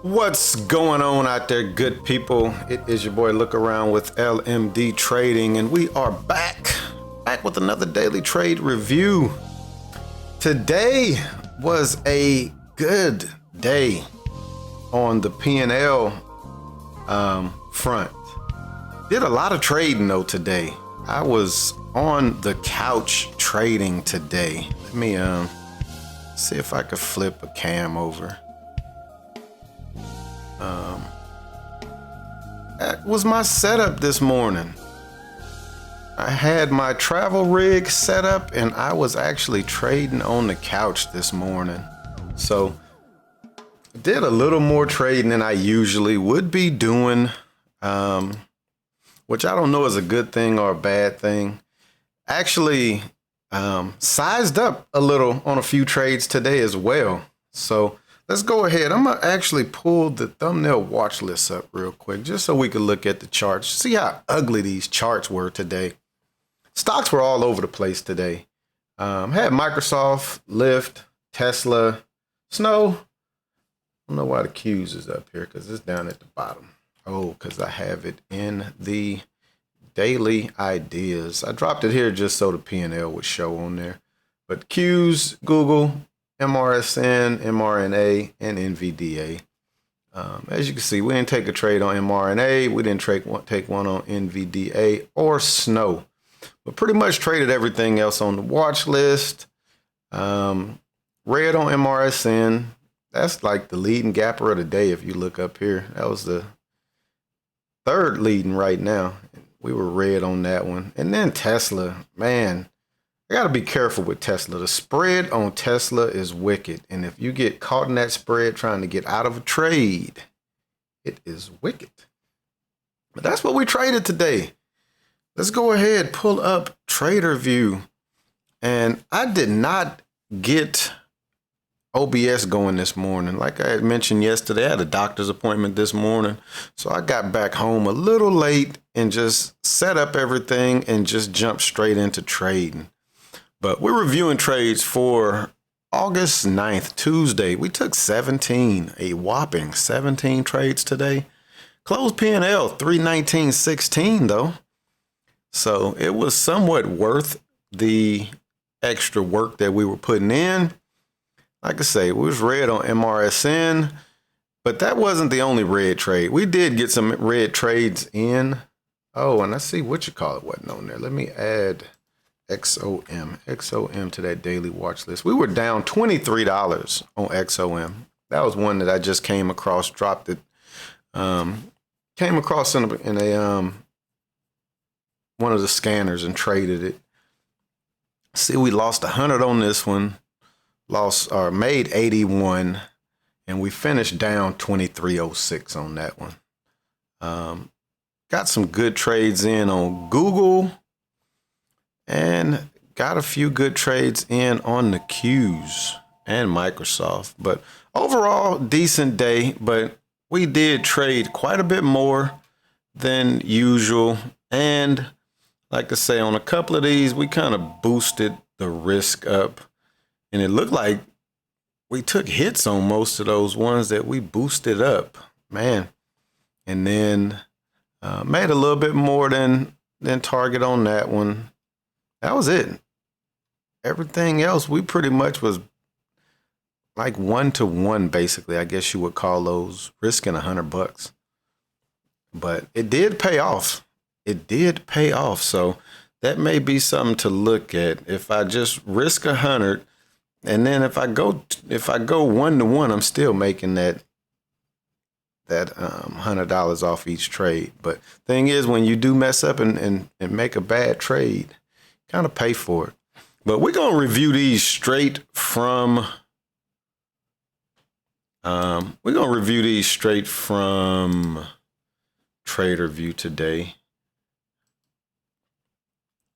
What's going on out there, good people? It is your boy Look Around with LMD Trading, and we are back with another daily trade review. Today was a good day on the P&L front. Did a lot of trading though today. I was on the couch trading today. Let me see if I could flip a cam over. That was my setup this morning. I had my travel rig set up and I was actually trading on the couch this morning. So did a little more trading than I usually would be doing, which I don't know is a good thing or a bad thing. Actually sized up a little on a few trades today as well. So let's go ahead. I'm gonna actually pull the thumbnail watch list up real quick just so we can look at the charts. See how ugly these charts were today. Stocks were all over the place today. Had Microsoft, Lyft, Tesla, Snow. I don't know why the Q's is up here because it's down at the bottom. Oh, because I have it in the daily ideas. I dropped it here just so the P&L would show on there. But Q's, Google, MRSN, mRNA, and NVDA. As you can see, we didn't take a trade on mRNA. We didn't take one on NVDA or Snow. But pretty much traded everything else on the watch list. Red on MRSN. That's like the leading gapper of the day if you look up here. That was the third leading right now. We were red on that one. And then Tesla, man. I got to be careful with Tesla. The spread on Tesla is wicked. And if you get caught in that spread trying to get out of a trade, it is wicked. But that's what we traded today. Let's go ahead, pull up TRADERVUE. And I did not get OBS going this morning. Like I had mentioned yesterday, I had a doctor's appointment this morning. So I got back home a little late and just set up everything and just jumped straight into trading. But we're reviewing trades for August 9th, Tuesday. We took 17, a whopping 17 trades today. Closed P&L 319.16 though. So it was somewhat worth the extra work that we were putting in. Like I say, we was red on MRSN, but that wasn't the only red trade. We did get some red trades in. Oh, and I see what you call it wasn't on there. Let me add XOM to that daily watch list. We were down $23 on XOM. That was one that I just came across, dropped it. Came across in a one of the scanners and traded it. See, we lost 100 on this one, made 81, and we finished down 23.06 on that one. Got some good trades in on Google. And got a few good trades in on the Qs and Microsoft. But overall, decent day. But we did trade quite a bit more than usual. And like I say, on a couple of these, we kind of boosted the risk up. And it looked like we took hits on most of those ones that we boosted up. Man. And then made a little bit more than target on that one. That was it. Everything else, we pretty much was like 1-to-1, basically. I guess you would call those risking $100. But it did pay off. It did pay off. So that may be something to look at. If I just risk 100, and then if I go 1-to-1, I'm still making that $100 off each trade. But thing is, when you do mess up and make a bad trade, kind of pay for it. But we're going to review these straight from TRADERVUE today,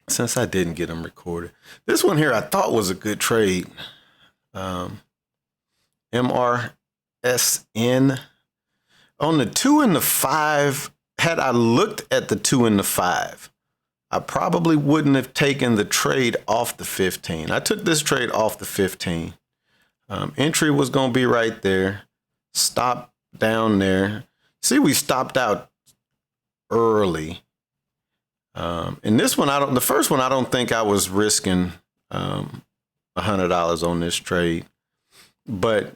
since I didn't get them recorded. This one here I thought was a good trade. MRSN on the 2 and the 5. Had I looked at the 2 and the 5, I probably wouldn't have taken the trade off the 15. I took this trade off the 15. Entry was going to be right there. Stop down there. See, we stopped out early. And this one, the first one, I don't think I was risking $100 on this trade. But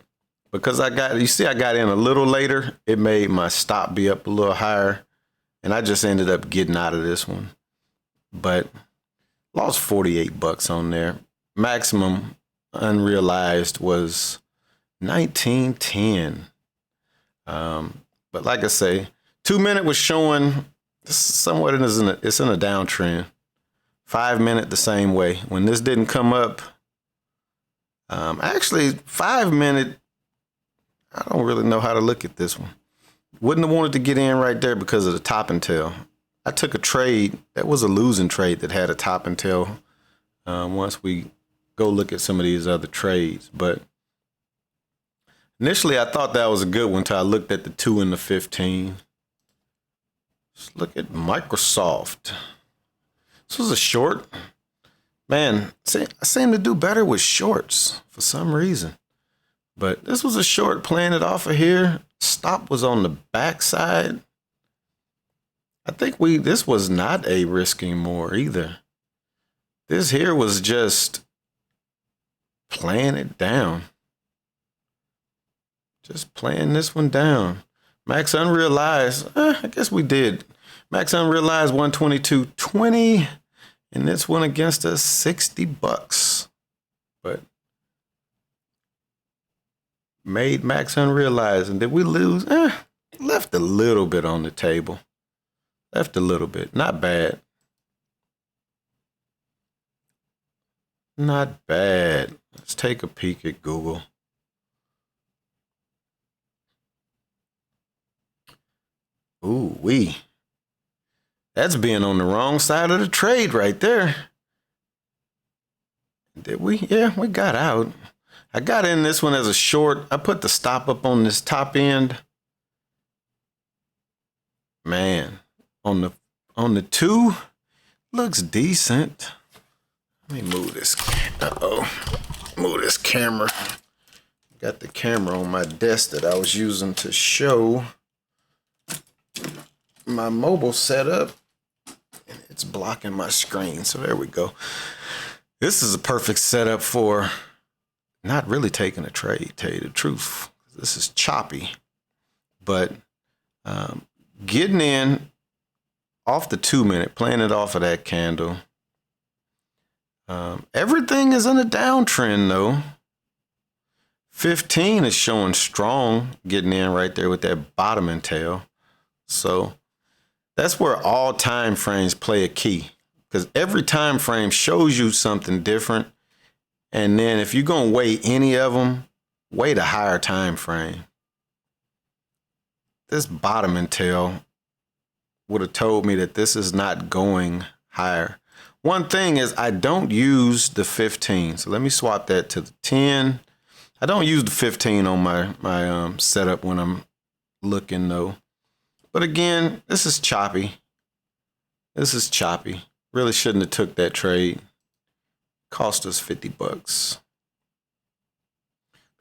because I got in a little later, it made my stop be up a little higher. And I just ended up getting out of this one. But lost 48 bucks on there. Maximum unrealized was 1910. But like I say, 2 minute was showing somewhat it's in a downtrend. 5 minute the same way. When this didn't come up, actually 5 minute, I don't really know how to look at this one. Wouldn't have wanted to get in right there because of the top and tail. I took a trade that was a losing trade that had a top and tail. Once we go look at some of these other trades, but initially I thought that was a good one until I looked at the 2 and the 15. Let's look at Microsoft. This was a short. Man, I seem to do better with shorts for some reason. But this was a short, playing it off of here. Stop was on the backside. I think this was not a risking more either. This here was just playing it down. Just playing this one down. Max unrealized, I guess we did. Max unrealized 122.20, and this one against us 60 bucks. But made max unrealized, and did we lose? Left a little bit on the table. Left a little bit, not bad. Not bad. Let's take a peek at Google. Ooh wee. That's being on the wrong side of the trade right there. Did we? Yeah, we got out. I got in this one as a short. I put the stop up on this top end. Man, on the 2, looks decent. Let me move this. Move this camera. Got the camera on my desk that I was using to show my mobile setup, and it's blocking my screen. So there we go. This is a perfect setup for not really taking a trade, tell you the truth. This is choppy, but getting in off the 2 minute, playing it off of that candle. Everything is in a downtrend though. 15 is showing strong, getting in right there with that bottoming tail. So that's where all time frames play a key, because every time frame shows you something different. And then if you're going to weigh any of them, weigh the higher time frame. This bottoming tail would have told me that this is not going higher. One thing is I don't use the 15. So let me swap that to the 10. I don't use the 15 on my setup when I'm looking though. But again, this is choppy. This is choppy. Really shouldn't have took that trade. Cost us 50 bucks.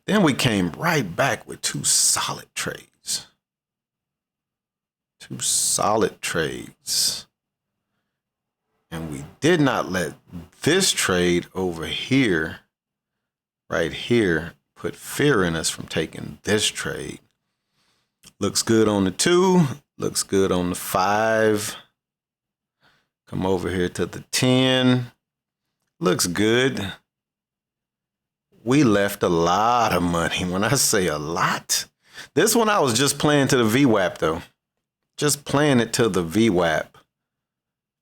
Then we came right back with 2 solid trades. 2 solid trades. And we did not let this trade over here, right here, put fear in us from taking this trade. Looks good on the 2, looks good on the 5. Come over here to the 10. Looks good. We left a lot of money. When I say a lot, this one I was just playing to the VWAP though. Just playing it to the VWAP.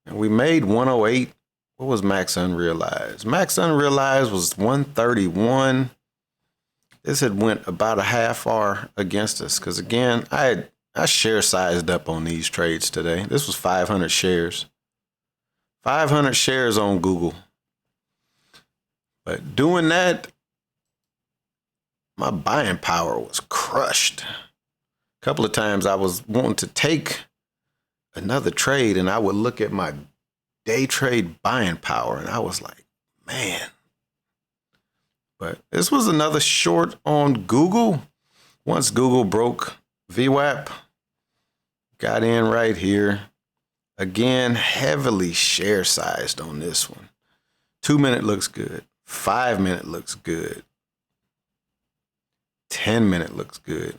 And we made 108. What was max unrealized? Max unrealized was 131. This had went about a half hour against us. Because again, I share sized up on these trades today. This was 500 shares. 500 shares on Google. But doing that, my buying power was crushed. A couple of times I was wanting to take another trade and I would look at my day trade buying power and I was like, man. But this was another short on Google. Once Google broke VWAP. Got in right here. Again, heavily share sized on this one. 2 minute looks good. 5 minute looks good. 10 minute looks good.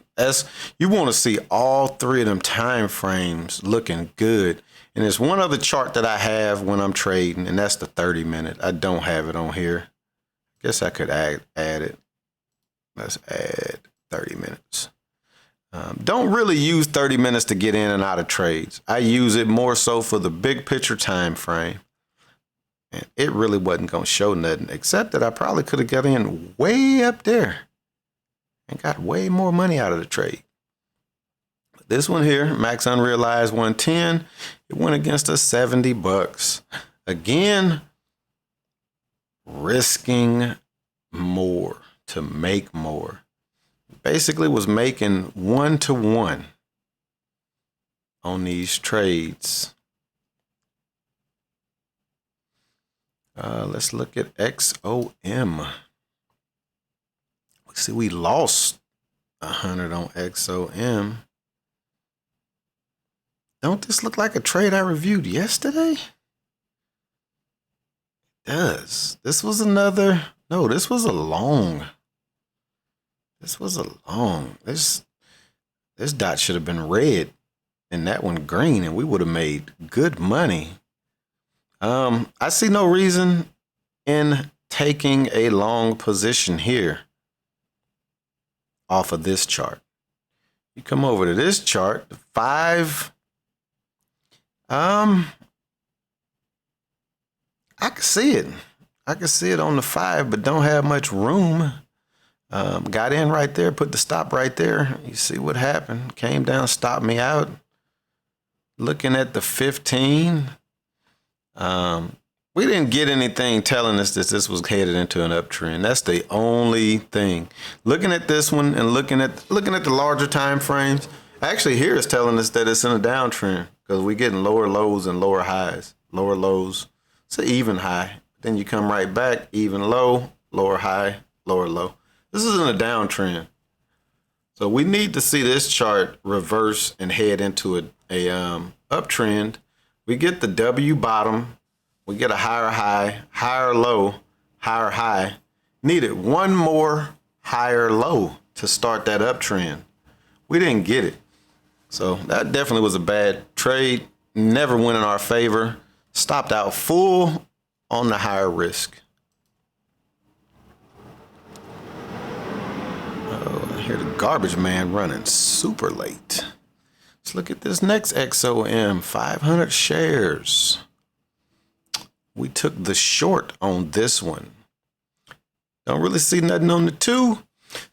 You want to see all three of them time frames looking good. And there's one other chart that I have when I'm trading, and that's the 30 minute. I don't have it on here. Guess I could add it. Let's add 30 minutes. Don't really use 30 minutes to get in and out of trades. I use it more so for the big picture time frame. And it really wasn't going to show nothing, except that I probably could have got in way up there and got way more money out of the trade. But this one here, max unrealized 110, it went against us $70. Again, risking more to make more. Basically was making 1-to-1 on these trades. Let's look at XOM. We see we lost 100 on XOM. Don't this look like a trade I reviewed yesterday? It does. This was another. No, this was a long. This was a long. This dot should have been red and that one green, and we would have made good money. I see no reason in taking a long position here off of this chart. You come over to this chart, the 5. I can see it. I can see it on the 5, but don't have much room. Got in right there, put the stop right there. You see what happened. Came down, stopped me out. Looking at the 15. We didn't get anything telling us that this was headed into an uptrend. That's the only thing. Looking at this one and looking at the larger time frames, actually here it's telling us that it's in a downtrend because we're getting lower lows and lower highs. Lower lows, it's an even high. Then you come right back, even low, lower high, lower low. This is in a downtrend. So we need to see this chart reverse and head into a uptrend. We get the W bottom. We get a higher high, higher low, higher high. Needed one more higher low to start that uptrend. We didn't get it. So that definitely was a bad trade. Never went in our favor. Stopped out full on the higher risk. Oh, I hear the garbage man running super late. Let's look at this next XOM, 500 shares. We took the short on this one. Don't really see nothing on the 2.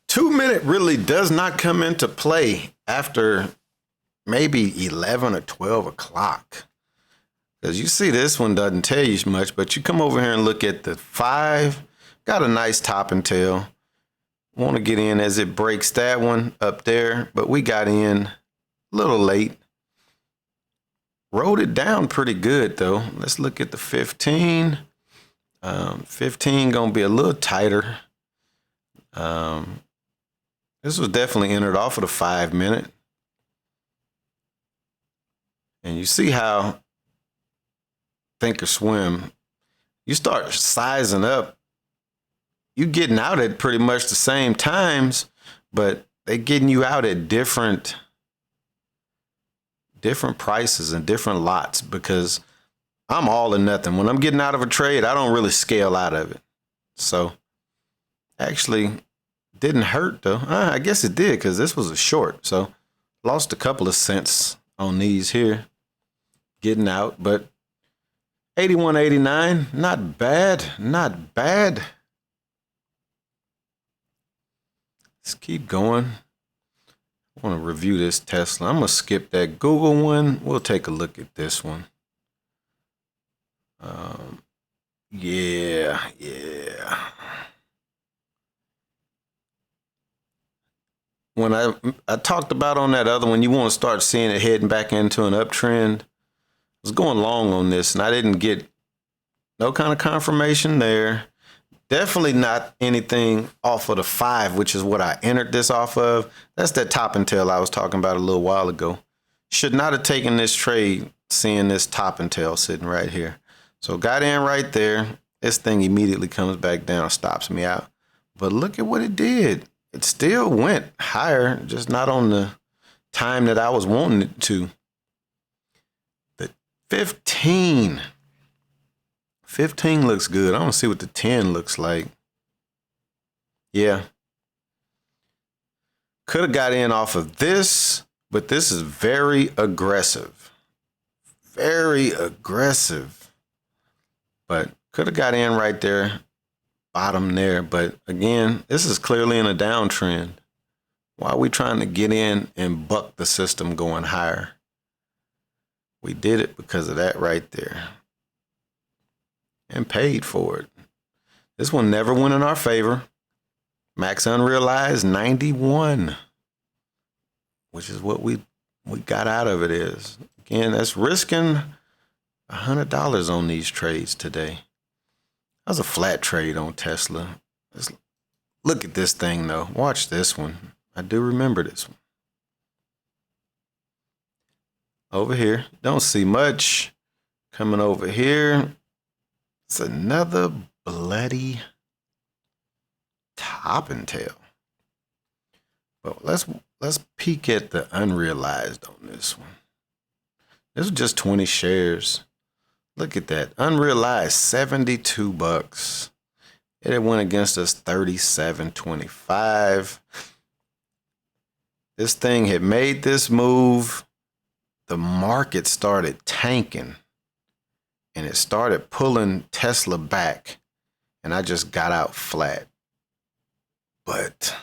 2 minute really does not come into play after maybe 11 or 12 o'clock. Because you see this one doesn't tell you much, but you come over here and look at the 5. Got a nice top and tail. Want to get in as it breaks that one up there, but we got in a little late. Rode it down pretty good though. Let's look at the 15. 15 gonna be a little tighter. This was definitely entered off of the 5 minute. And you see how Thinkorswim, you start sizing up. You getting out at pretty much the same times, but they getting you out at different prices and different lots because I'm all or nothing. When I'm getting out of a trade, I don't really scale out of it. So actually didn't hurt though. I guess it did because this was a short. So lost a couple of cents on these here getting out, but 81.89, not bad, not bad. Let's keep going. I want to review this Tesla. I'm going to skip that Google one. We'll take a look at this one. Yeah. When I talked about on that other one, you want to start seeing it heading back into an uptrend. I was going long on this, and I didn't get no kind of confirmation there. Definitely not anything off of the 5, which is what I entered this off of. That's that top and tail I was talking about a little while ago. Should not have taken this trade seeing this top and tail sitting right here. So got in right there. This thing immediately comes back down, stops me out. But look at what it did. It still went higher, just not on the time that I was wanting it to. The 15. 15 looks good. I want to see what the 10 looks like. Yeah. Could have got in off of this, but this is very aggressive. Very aggressive. But could have got in right there. Bottom there. But again, this is clearly in a downtrend. Why are we trying to get in and buck the system going higher? We did it because of that right there. And paid for it. This one never went in our favor. Max unrealized 91, which is what we got out of it is. Again, that's risking $100 on these trades today. That was a flat trade on Tesla. Look at this thing though. Watch this one. I do remember this one. Over here, don't see much. Coming over here. It's another bloody top and tail. But let's peek at the unrealized on this one. This was just 20 shares. Look at that. Unrealized $72. It went against us 37.25. This thing had made this move. The market started tanking. And it started pulling Tesla back. And I just got out flat. But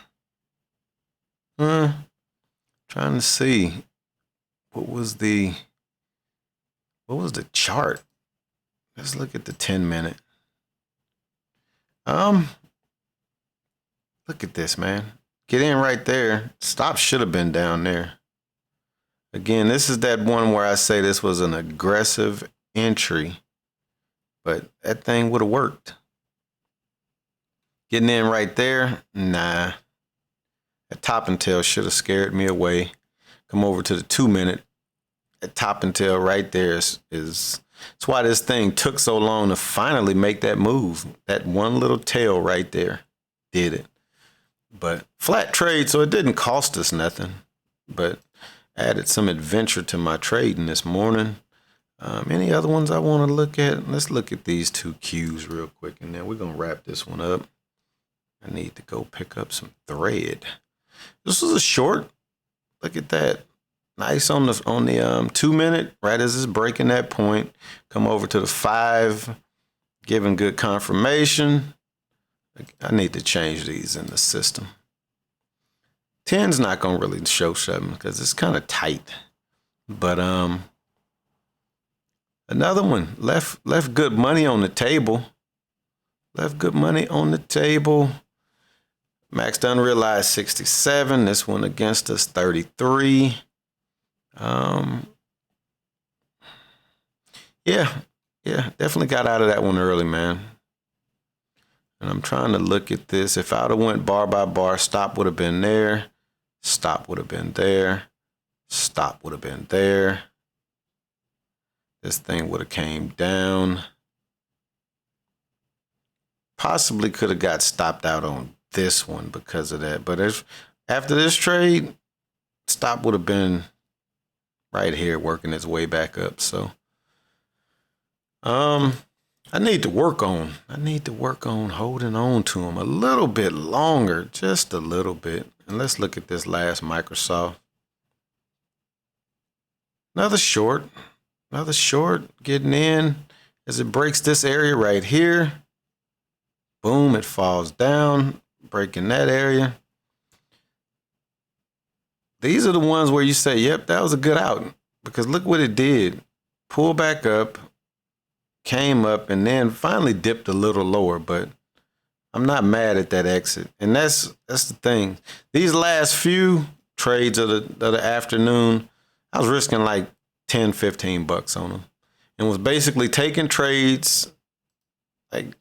trying to see what was the chart. Let's look at the 10-minute. Look at this, man. Get in right there. Stop should have been down there. Again, this is that one where I say this was an aggressive entry, but that thing would have worked. Getting in right there, nah. That top and tail should have scared me away. Come over to the 2-minute. That top and tail right there is that's why this thing took so long to finally make that move. That one little tail right there did it. But flat trade, so it didn't cost us nothing. But added some adventure to my trading this morning. Any other ones I want to look at? Let's look at these 2 Qs real quick, and then we're going to wrap this one up. I need to go pick up some thread. This was a short. Look at that. Nice on the 2-minute, right as it's breaking that point. Come over to the 5, giving good confirmation. I need to change these in the system. 10's not going to really show something because it's kind of tight. But another one left good money on the table. Left good money on the table. Maxed unrealized 67. This one against us 33. Yeah, definitely got out of that one early, man. And I'm trying to look at this. If I would have went bar by bar, stop would have been there. Stop would have been there. Stop would have been there. This thing would have came down. Possibly could have got stopped out on this one because of that. But after this trade, stop would have been right here working its way back up. So I need to work on holding on to them a little bit longer, just a little bit. And let's look at this last Microsoft. Another short getting in as it breaks this area right here. Boom, it falls down, breaking that area. These are the ones where you say, yep, that was a good out, because look what it did. Pull back up, came up, and then finally dipped a little lower, but I'm not mad at that exit. And that's the thing. These last few trades of the afternoon, I was risking like 10, 15 bucks on them, and was basically taking trades like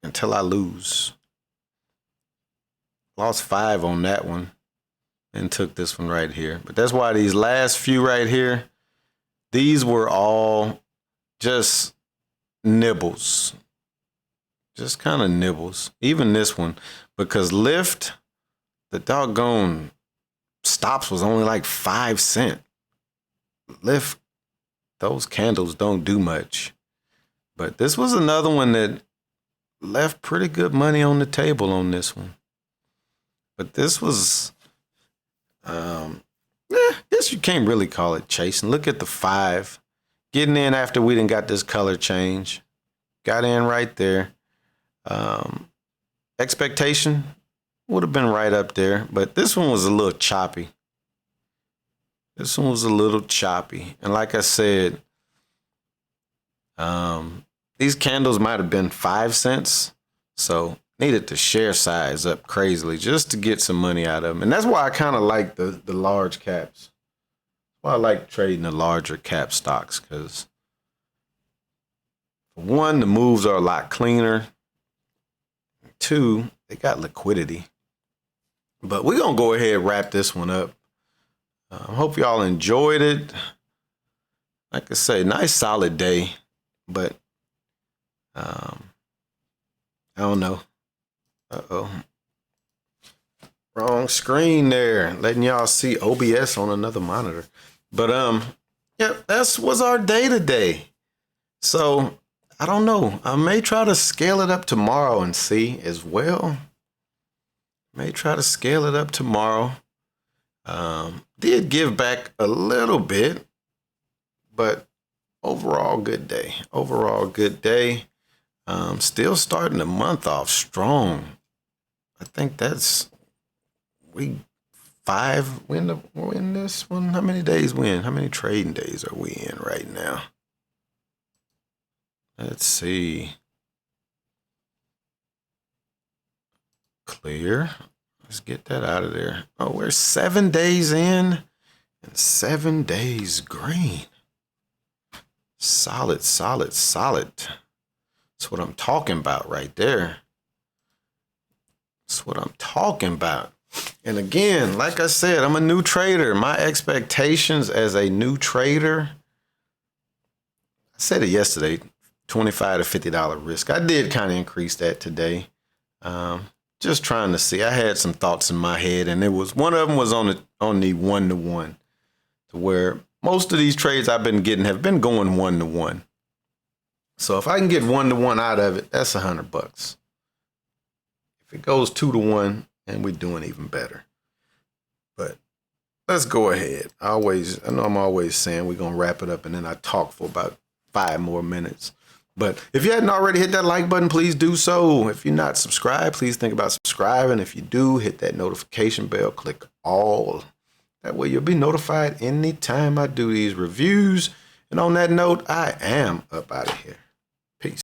until I lose. Lost 5 on that one and took this one right here. But that's why these last few right here, these were all just nibbles. Just kind of nibbles. Even this one, because lift, the doggone stops was only like 5 cents. Lift, those candles don't do much. But this was another one that left pretty good money on the table on this one. But this was, this you can't really call it chasing. Look at the 5. Getting in after we done got this color change. Got in right there. Expectation would have been right up there. But this one was a little choppy. This one was a little choppy. And like I said, these candles might have been 5 cents. So needed to share size up crazily just to get some money out of them. And that's why I kind of like the large caps. Well, I like trading the larger cap stocks because, for one, the moves are a lot cleaner. 2, they got liquidity. But we're going to go ahead and wrap this one up. I hope y'all enjoyed it. Like I say, nice solid day. But I don't know. Uh-oh. Wrong screen there. Letting y'all see OBS on another monitor. But yeah, that was our day today. So I don't know. I may try to scale it up tomorrow and see as well. May try to scale it up tomorrow. Did give back a little bit, but overall good day. Overall good day. Still starting the month off strong. I think that's week 5. We're in this one. How many days we in? How many trading days are we in right now? Let's see. Clear. Let's get that out of there. Oh, we're 7 days in and 7 days green. Solid, solid, solid. That's what I'm talking about right there. That's what I'm talking about. And again, like I said, I'm a new trader. My expectations as a new trader, I said it yesterday, $25 to $50 risk. I did kind of increase that today. Just trying to see. I had some thoughts in my head, and it was one of them was on the 1-to-1, to where most of these trades I've been getting have been going 1-to-1. So if I can get 1-to-1 out of it, that's $100. If it goes 2-to-1, and we're doing even better. But let's go ahead. I know I'm always saying we're gonna wrap it up, and then I talk for about 5 more minutes. But if you hadn't already hit that like button, please do so. If you're not subscribed, please think about subscribing. If you do, hit that notification bell, click all. That way you'll be notified anytime I do these reviews. And on that note, I am up out of here. Peace.